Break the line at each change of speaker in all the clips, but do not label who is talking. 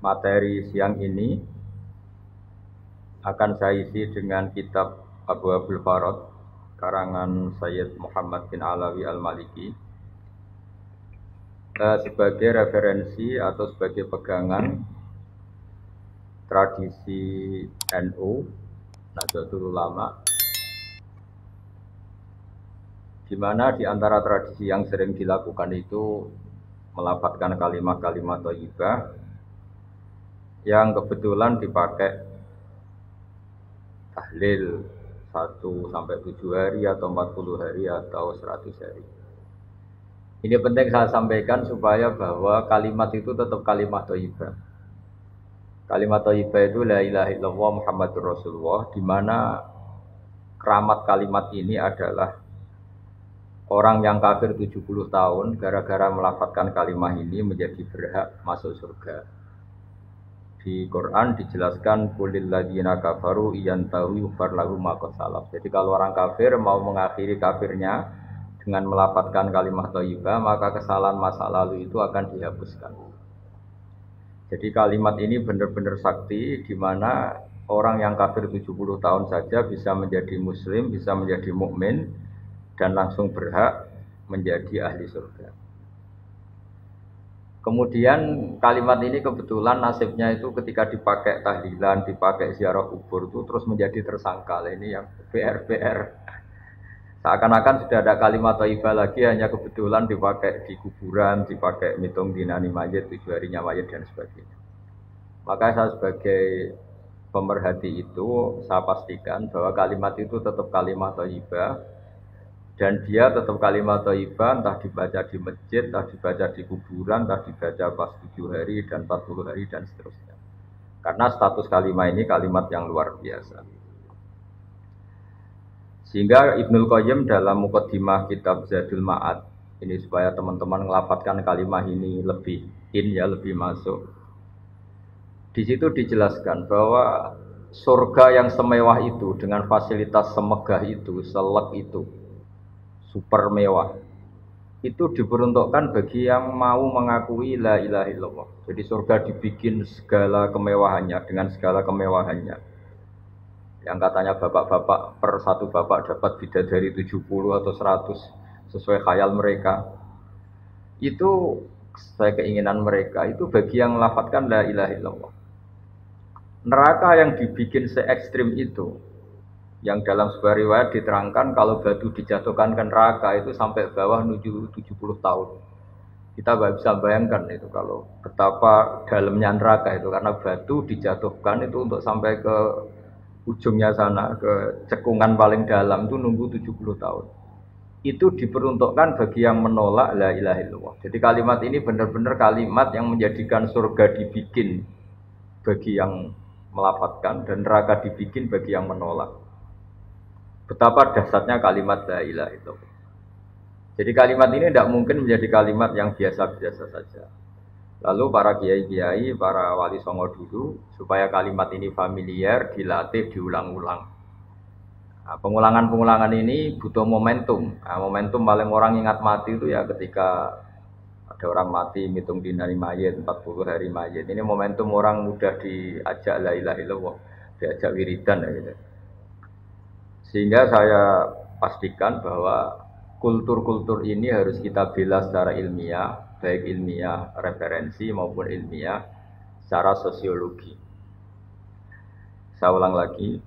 materi siang ini akan saya isi dengan kitab Abu Abdul Farad karangan Sayyid Muhammad bin Alawi Al-Maliki sebagai referensi atau sebagai pegangan tradisi NU Nahdlatul Ulama, di mana di antara tradisi yang sering dilakukan itu melafadzkan kalimat-kalimat thayyibah yang kebetulan dipakai tahlil 1 sampai 7 hari atau 40 hari atau 100 hari. Ini penting saya sampaikan supaya bahwa kalimat itu tetap kalimat thayyibah. Kalimat thayyibah itu la ilaha illallah Muhammadur Rasulullah, di mana keramat kalimat ini adalah orang yang kafir 70 tahun gara-gara melafadzkan kalimat ini menjadi berhak masuk surga. Di Quran dijelaskan qulil ladzina kafaru iyantahu yufar lahum ma qad salaf. Jadi kalau orang kafir mau mengakhiri kafirnya dengan melafadzkan kalimat thayyibah, maka kesalahan masa lalu itu akan dihapuskan. Jadi kalimat ini benar-benar sakti, di mana orang yang kafir 70 tahun saja bisa menjadi muslim, bisa menjadi mukmin dan langsung berhak menjadi ahli surga. Kemudian kalimat ini kebetulan nasibnya itu ketika dipakai tahlilan, dipakai ziarah kubur itu terus menjadi tersangkal. Ini yang PR. Seakan-akan sudah ada kalimat thayyibah lagi, hanya kebetulan dipakai di kuburan, dipakai mitung dinani mayit, 7 harinya mayit dan sebagainya. Maka saya sebagai pemerhati itu, saya pastikan bahwa kalimat itu tetap kalimat thayyibah, dan dia tetap kalimat thayyibah, entah dibaca di masjid, entah dibaca di kuburan, entah dibaca pas 7 hari dan 40 hari dan seterusnya. Karena status kalimat ini kalimat yang luar biasa. Sehingga Ibnul Qayyim dalam Muqaddimah kitab Zadul Ma'ad, ini supaya teman-teman ngelafadzkan kalimat ini lebih lebih masuk. Di situ dijelaskan bahwa surga yang semewah itu dengan fasilitas semegah itu, selek itu, super mewah, itu diperuntukkan bagi yang mau mengakui la ilaha illallah. Jadi surga dibikin segala kemewahannya, dengan segala kemewahannya. Yang katanya bapak-bapak per satu bapak dapat bidadari 70 atau 100 sesuai khayal mereka. Itu sesuai keinginan mereka, itu bagi yang melafadzkan la ilaha illallah. Neraka yang dibikin se-ekstrim itu, yang dalam sebuah riwayat diterangkan kalau batu dijatuhkan ke neraka itu sampai bawah menuju 70 tahun. Kita nggak bisa bayangkan itu kalau betapa dalamnya neraka itu, karena batu dijatuhkan itu untuk sampai ke ujungnya sana, ke cekungan paling dalam itu nunggu 70 tahun. Itu diperuntukkan bagi yang menolak la ilaha illallah. Jadi kalimat ini benar-benar kalimat yang menjadikan surga dibikin bagi yang melafadzkan dan neraka dibikin bagi yang menolak. Betapa dahsyatnya kalimat la ilaha illallah. Jadi kalimat ini tidak mungkin menjadi kalimat yang biasa-biasa saja. Lalu para kiai-kiai, para wali songo dulu, supaya kalimat ini familiar, dilatih, diulang-ulang. Nah, pengulangan-pengulangan ini butuh momentum. Nah, momentum paling orang ingat mati itu ya ketika ada orang mati, mitung dinari mayit, 40 hari mayit. Ini momentum orang mudah diajak la ilaha illallah, diajak wiridan. Gitu. Sehingga saya pastikan bahwa kultur-kultur ini harus kita bela secara ilmiah, baik ilmiah referensi maupun ilmiah secara sosiologi. Saya ulang lagi,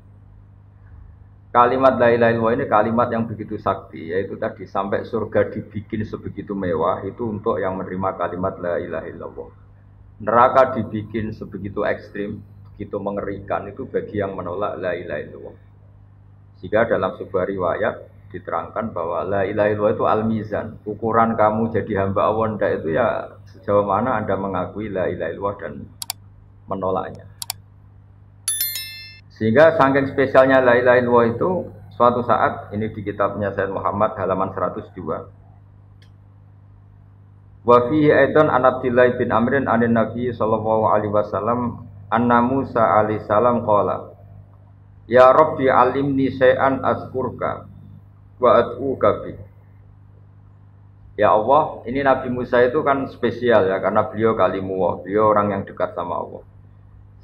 kalimat la ilaha illallah ini kalimat yang begitu sakti, yaitu tadi sampai surga dibikin sebegitu mewah itu untuk yang menerima kalimat la ilaha illallah. Neraka dibikin sebegitu ekstrim, begitu mengerikan itu bagi yang menolak la ilaha illallah. Jika dalam sebuah riwayat diterangkan bahwa la ilaha illallah itu al-mizan, ukuran kamu jadi hamba Allah itu ya sejauh mana Anda mengakui la ilaha illallah dan menolaknya. Sehingga saking spesialnya la ilaha illallah itu, suatu saat ini di kitabnya Sayyid Muhammad halaman 102. Wa fihi aidan an Abdillah bin Amrin anin Nabi sallallahu alaihi wasallam anna Musa alaihi salam qala ya Rabbi alimni syai'an azkurka wa ad'uka bi. Ya Allah, ini Nabi Musa itu kan spesial ya karena beliau kalimullah, beliau orang yang dekat sama Allah.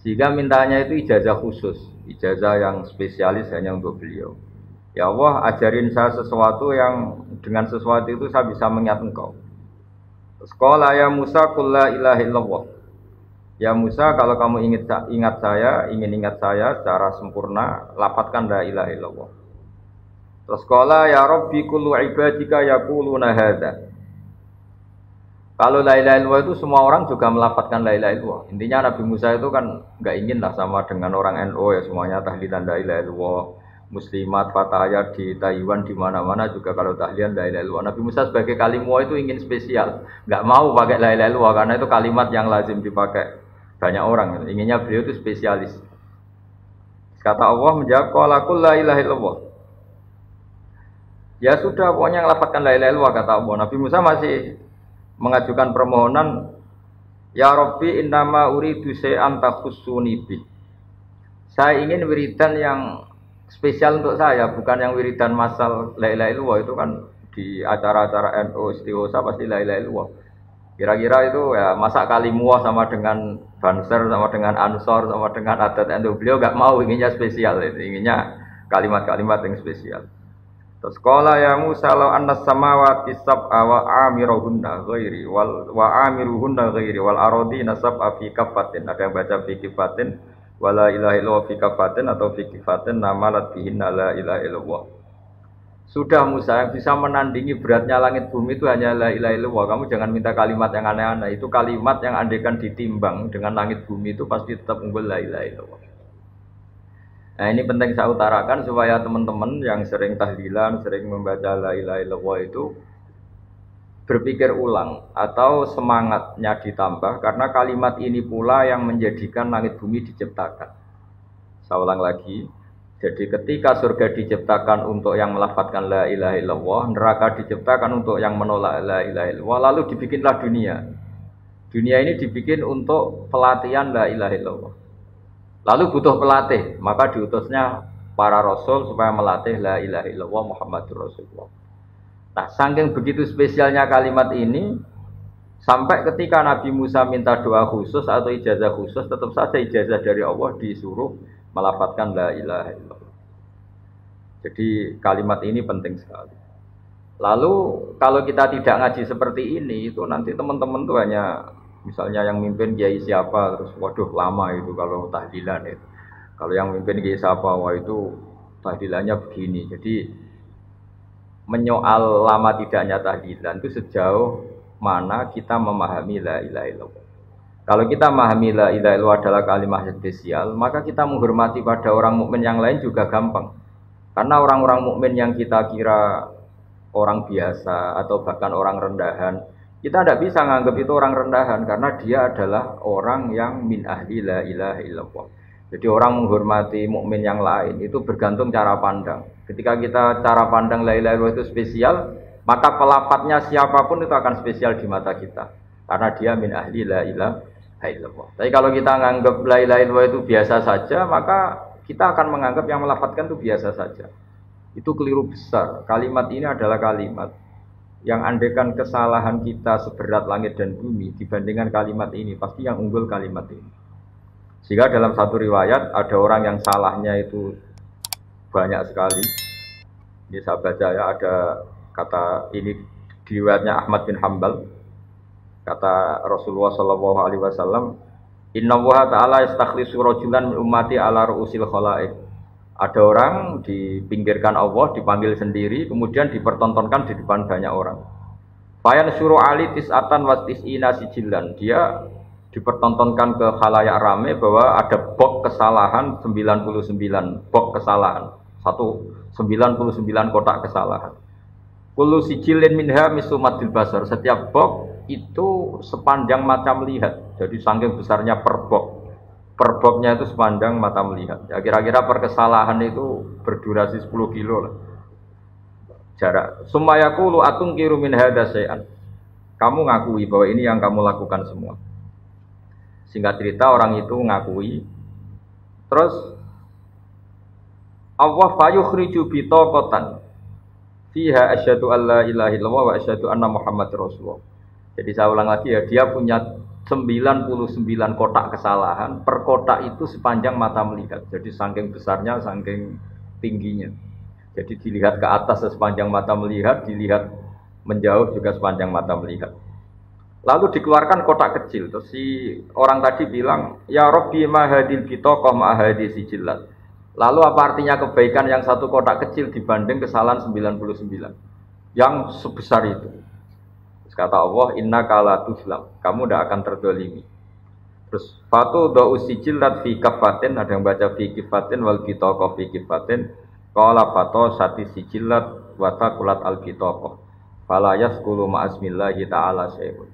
Sehingga mintanya itu ijazah khusus, ijazah yang spesialis hanya untuk beliau. Ya Allah, ajarin saya sesuatu yang dengan sesuatu itu saya bisa mengingat Engkau. Sekolah ya Musa, qul la ilaha illallah. Ya Musa, kalau kamu ingin ingat saya secara sempurna, lafadzkan la ilaha illallah. Terus qala ya Rabbi kullu ibadika yaquluna hadza. Kalau la ilaha illallah itu semua orang juga melafadzkan la ilaha illallah. Intinya Nabi Musa itu kan enggak ingin lah sama dengan orang NU ya semuanya tahlilan la ilaha illallah. Muslimat fatayat di Taiwan di mana-mana juga kalau tahlilan la ilaha illallah. Nabi Musa sebagai kalimullah itu ingin spesial, enggak mau pakai la ilaha illallah karena itu kalimat yang lazim dipakai banyak orang. Inginnya beliau itu spesialis. Kata Allah menjawab qala qul la ilaha illallah. Ya sudah, pokoknya ngelafadzkan la ilaha illallah kata Allah. Nabi Musa masih mengajukan permohonan, ya Rabbi innama uridu syai'an takhussuni bi. Saya ingin wiridan yang spesial untuk saya, bukan yang wiridan masal la ilaha illallah itu kan di acara-acara NU istighosah pasti la ilaha illallah. Kira-kira itu ya masa kalimullah sama dengan Banser sama dengan Ansor sama dengan adat NU. Beliau enggak mau, inginnya spesial itu, inginnya kalimat-kalimat yang spesial. Terus qala ya Musa law annas samawati sab'a wa amiruhunna ghairi wa amiruhunna ghairi wal aradina sab'a fi kafatin. Ada yang baca fi kafatin wala ilaha illallah fi kafatin atau fi kafatin namalat bihinna la ilaha illallah. Sudah Musa, yang bisa menandingi beratnya langit bumi itu hanya la ilaha illallah. Kamu jangan minta kalimat yang aneh-aneh. Itu kalimat yang andaikan ditimbang dengan langit bumi itu pasti tetap unggul la ilaha illallah. Nah ini penting saya utarakan supaya teman-teman yang sering tahlilan, sering membaca la ilaha illallah itu berpikir ulang atau semangatnya ditambah karena kalimat ini pula yang menjadikan langit bumi diciptakan. Saya ulang lagi, jadi ketika surga diciptakan untuk yang melafadzkan la ilaha illallah, neraka diciptakan untuk yang menolak la ilaha illallah, lalu dibikinlah dunia. Dunia ini dibikin untuk pelatihan la ilaha illallah. Lalu butuh pelatih, maka diutusnya para rasul supaya melatih la ilaha illallah Muhammadur Rasulullah. Nah, saking begitu spesialnya kalimat ini, sampai ketika Nabi Musa minta doa khusus atau ijazah khusus, tetap saja ijazah dari Allah disuruh melafadzkan la ilaha illallah. Jadi kalimat ini penting sekali. Lalu kalau kita tidak ngaji seperti ini, itu nanti teman-teman tuh hanya misalnya yang mimpin kiai siapa, terus waduh lama itu kalau tahlilan itu. Kalau yang mimpin kiai siapa, wah itu tahlilannya begini. Jadi menyoal lama tidaknya tahlilan itu sejauh mana kita memahami la ilaha illallah. Kalau kita memahami la ilaha illallah adalah kalimat spesial, maka kita menghormati pada orang mukmin yang lain juga gampang. Karena orang-orang mukmin yang kita kira orang biasa atau bahkan orang rendahan, kita tidak bisa menganggap itu orang rendahan karena dia adalah orang yang min ahli la ilaha illallah. Jadi orang menghormati mukmin yang lain itu bergantung cara pandang. Ketika kita cara pandang la ilaha illallah itu spesial, maka pelafadznya siapapun itu akan spesial di mata kita karena dia min ahli la ilaha illallah. Tapi kalau kita menganggap la ilaha illallah itu biasa saja, maka kita akan menganggap yang melafadzkan itu biasa saja. Itu keliru besar. Kalimat ini adalah kalimat yang andaikan kesalahan kita seberat langit dan bumi dibandingkan kalimat ini, pasti yang unggul kalimat ini. Sehingga dalam satu riwayat ada orang yang salahnya itu banyak sekali. Ini saya baca ya, ada kata ini di riwayatnya Ahmad bin Hambal. Kata Rasulullah SAW, Inna Allaha ta'ala yastakhlisu rajulan min ummati ala ru'usil khala'iq. Ada orang dipinggirkan Allah, dipanggil sendiri, kemudian dipertontonkan di depan banyak orang. Fayan suruh ali tis'atan wa tis'ina sijilan. Dia dipertontonkan ke khalayak rame bahwa ada bok kesalahan 99 bok kesalahan. 99 kotak kesalahan. Kullu sijilin minha misumatil basar. Setiap bok itu sepanjang mata melihat. Jadi saking besarnya per bok. Per boknya itu sepanjang mata melihat. Ya kira-kira per kesalahan itu berdurasi 10 kilo lah. Jarak. Sumayaqulu atungkiru min hadza syai'an. Kamu ngakui bahwa ini yang kamu lakukan semua. Singkat cerita orang itu ngakui. Terus Allah fayukhriju bitaqatan fiha asyhadu alla ilaha illallah wa asyhadu anna muhammadar rasulullah. Jadi saya ulang lagi ya, dia punya 99 kotak kesalahan, per kotak itu sepanjang mata melihat. Jadi saking besarnya, saking tingginya. Jadi dilihat ke atas sepanjang mata melihat, dilihat menjauh juga sepanjang mata melihat. Lalu dikeluarkan kotak kecil. Terus si orang tadi bilang, ya Rabbi ma hadil bitaqah ma hadis sijillat. Lalu apa artinya kebaikan yang satu kotak kecil dibanding kesalahan 99 yang sebesar itu? Terus kata Allah, inna kala tuzlam, kamu tidak akan terdolimi. Terus fatu do'u sijillat fi kafatin, ada yang baca fi kifatin wal bitaqah fi kifatin. Qala fato sati sijillat wa taqulat al bitaqah. Fala yaskulu ma'asmillahi ta'ala syai'un.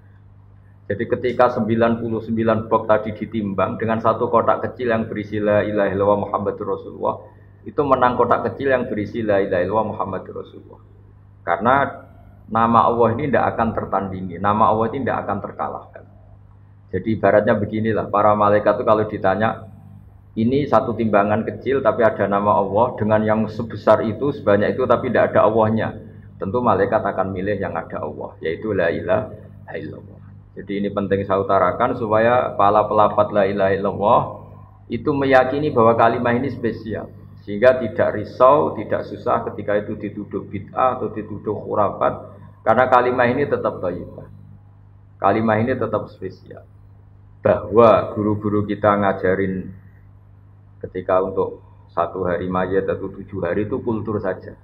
Jadi ketika 99 box tadi ditimbang dengan satu kotak kecil yang berisi la ilaha illallah Muhammadur Rasulullah, itu menang kotak kecil yang berisi la ilaha illallah Muhammadur Rasulullah. Karena nama Allah ini tidak akan tertandingi, nama Allah ini tidak akan terkalahkan. Jadi ibaratnya beginilah, para malaikat itu kalau ditanya, ini satu timbangan kecil tapi ada nama Allah dengan yang sebesar itu, sebanyak itu tapi tidak ada Allahnya. Tentu malaikat akan milih yang ada Allah, yaitu la ilaha illallah. Jadi ini penting saya utarakan supaya para pelafaz la ilaha illallah itu meyakini bahwa kalimat ini spesial. Sehingga tidak risau, tidak susah ketika itu dituduh bid'ah atau dituduh khurafat. Karena kalimat ini tetap thayyibah. Kalimat ini tetap spesial. Bahwa guru-guru kita ngajarin ketika untuk 1 hari mayat atau 7 hari itu kultur saja.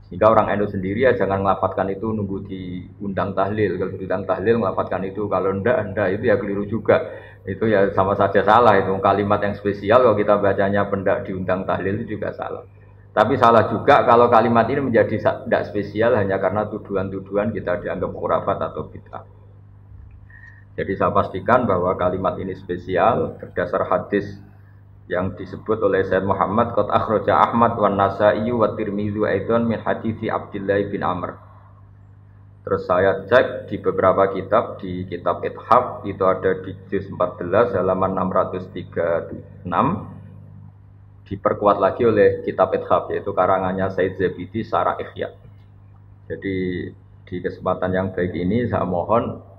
Sehingga orang NU sendiri ya jangan melafatkan itu nunggu diundang tahlil. Kalau diundang tahlil melafatkan itu, kalau ndak itu ya keliru juga. Itu ya sama saja salah, itu kalimat yang spesial kalau kita bacanya pendak diundang tahlil itu juga salah. Tapi salah juga kalau kalimat ini menjadi tidak spesial hanya karena tuduhan-tuduhan kita dianggap khurafat atau bid'ah. Jadi saya pastikan bahwa kalimat ini spesial berdasar hadis yang disebut oleh Sayyid Muhammad qad akhraja Ahmad wan Nasa'i wa Tirmidzi aidan min hadithi Abdullah bin Amr. Terus saya cek di beberapa kitab, di kitab Ithaf itu ada di juz 14 halaman 636, diperkuat lagi oleh kitab Ithaf yaitu karangannya Said Zabidi Syarah Ihya. Jadi di kesempatan yang baik ini saya mohon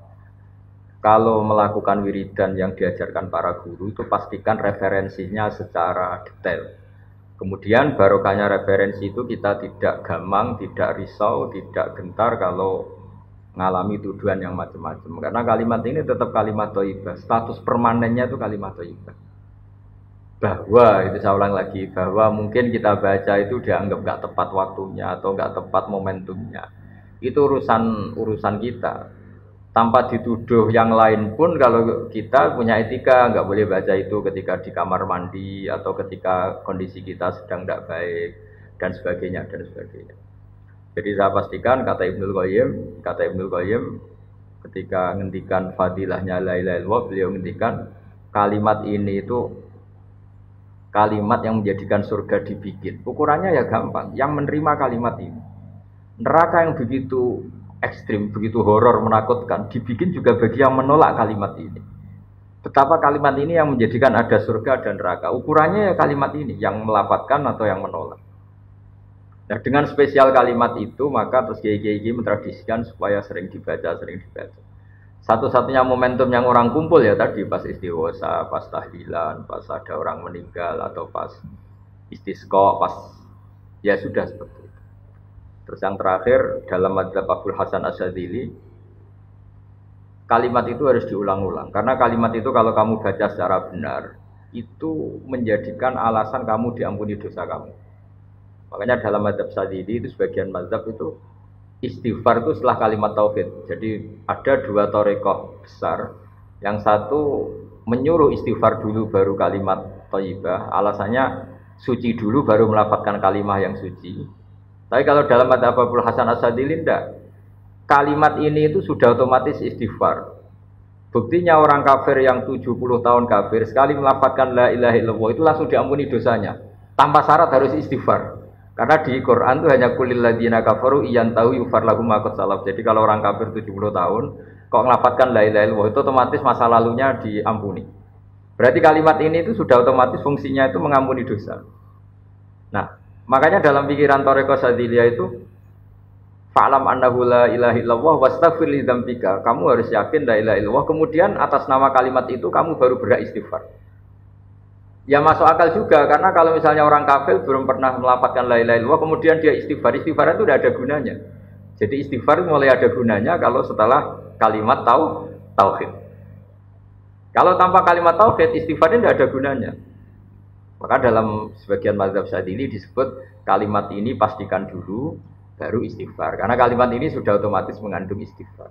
kalau melakukan wiridan yang diajarkan para guru itu pastikan referensinya secara detail. Kemudian barokahnya referensi itu kita tidak gamang, tidak risau, tidak gentar kalau mengalami tuduhan yang macam-macam. Karena kalimat ini tetap kalimat thayyibah. Status permanennya itu kalimat thayyibah. Bahwa, itu saya ulang lagi, bahwa mungkin kita baca itu dianggap nggak tepat waktunya atau nggak tepat momentumnya. Itu urusan kita. Tanpa dituduh yang lain pun kalau kita punya etika nggak boleh baca itu ketika di kamar mandi atau ketika kondisi kita sedang tidak baik dan sebagainya dan sebagainya. Jadi saya pastikan kata Ibnul Qayyim ketika ngendikan fadilahnya la ilaha illallah, beliau ngendikan kalimat ini itu kalimat yang menjadikan surga dibikin. Ukurannya ya gampang, yang menerima kalimat ini. Neraka yang begitu ekstrim, begitu horor, menakutkan, dibikin juga bagi yang menolak kalimat ini. Betapa kalimat ini yang menjadikan ada surga dan neraka. Ukurannya ya kalimat ini, yang melapatkan atau yang menolak. Nah dengan spesial kalimat itu, maka terus kiai-kiai mentradisikan supaya sering dibaca. Satu-satunya momentum yang orang kumpul ya tadi, pas istighosa, pas tahlilan, pas ada orang meninggal, atau pas istisqa, pas ya sudah seperti itu. Terus yang terakhir dalam madzhab Abul Hasan Asyadzili, kalimat itu harus diulang-ulang. Karena kalimat itu kalau kamu baca secara benar, itu menjadikan alasan kamu diampuni dosa kamu. Makanya dalam madzhab Asyadzili itu sebagian madzhab itu istighfar itu setelah kalimat tauhid. Jadi ada 2 thariqah besar. Yang satu menyuruh istighfar dulu baru kalimat thayyibah. Alasannya suci dulu baru melafazkan kalimat yang suci. Tapi kalau dalam madzhab Abul Hasan Asyadzili tidak. Kalimat ini itu sudah otomatis istighfar. Buktinya orang kafir yang 70 tahun kafir sekali melafazkan la ilaha illallah itu langsung diampuni dosanya. Tanpa syarat harus istighfar. Karena di Quran itu hanya kulil ladzina kafaru iyantahu yufar lahum ma qad salaf. Jadi kalau orang kafir 70 tahun kok melafazkan la ilaha illallah itu otomatis masa lalunya diampuni. Berarti kalimat ini itu sudah otomatis fungsinya itu mengampuni dosa. Nah, makanya dalam pikiran Thariqah Syadziliyah itu Fa'lam annahu la ilaha illallah wastaghfir li dzambika. Kamu harus yakin la ilaha illallah. Kemudian atas nama kalimat itu kamu baru berhak istighfar. Ya masuk akal juga karena kalau misalnya orang kafir belum pernah melafalkan la ilaha illallah kemudian dia istighfar, istighfar itu tidak ada gunanya. Jadi istighfar mulai ada gunanya kalau setelah kalimat tauhid. Kalau tanpa kalimat tauhid istighfar tidak ada gunanya. Maka dalam sebagian mazhab Syadzili disebut kalimat ini pastikan dulu baru istighfar. Karena kalimat ini sudah otomatis mengandung istighfar.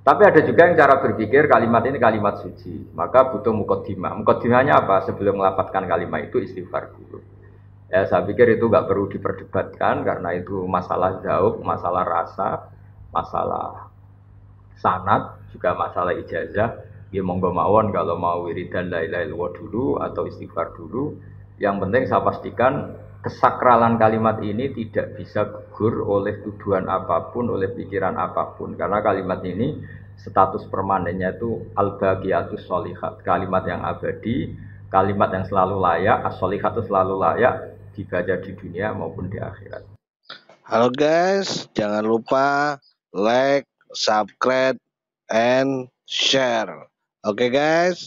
Tapi ada juga yang cara berpikir kalimat ini kalimat suci. Maka butuh mukaddimah. Mukaddimahnya apa? Sebelum melafadzkan kalimat itu istighfar dulu. Ya saya pikir itu nggak perlu diperdebatkan karena itu masalah zauq, masalah rasa, masalah sanad, juga masalah ijazah. Ya monggo mawon kalau mau wiridan la ilaha illallah dulu atau istighfar dulu. Yang penting saya pastikan kesakralan kalimat ini tidak bisa gugur oleh tuduhan apapun, oleh pikiran apapun. Karena kalimat ini status permanennya itu al-baqiyatus sholihat, kalimat yang abadi, kalimat yang selalu layak, as-sholihat itu selalu layak dibaca di dunia maupun di akhirat.
Halo guys, jangan lupa like, subscribe, and share. Oke guys.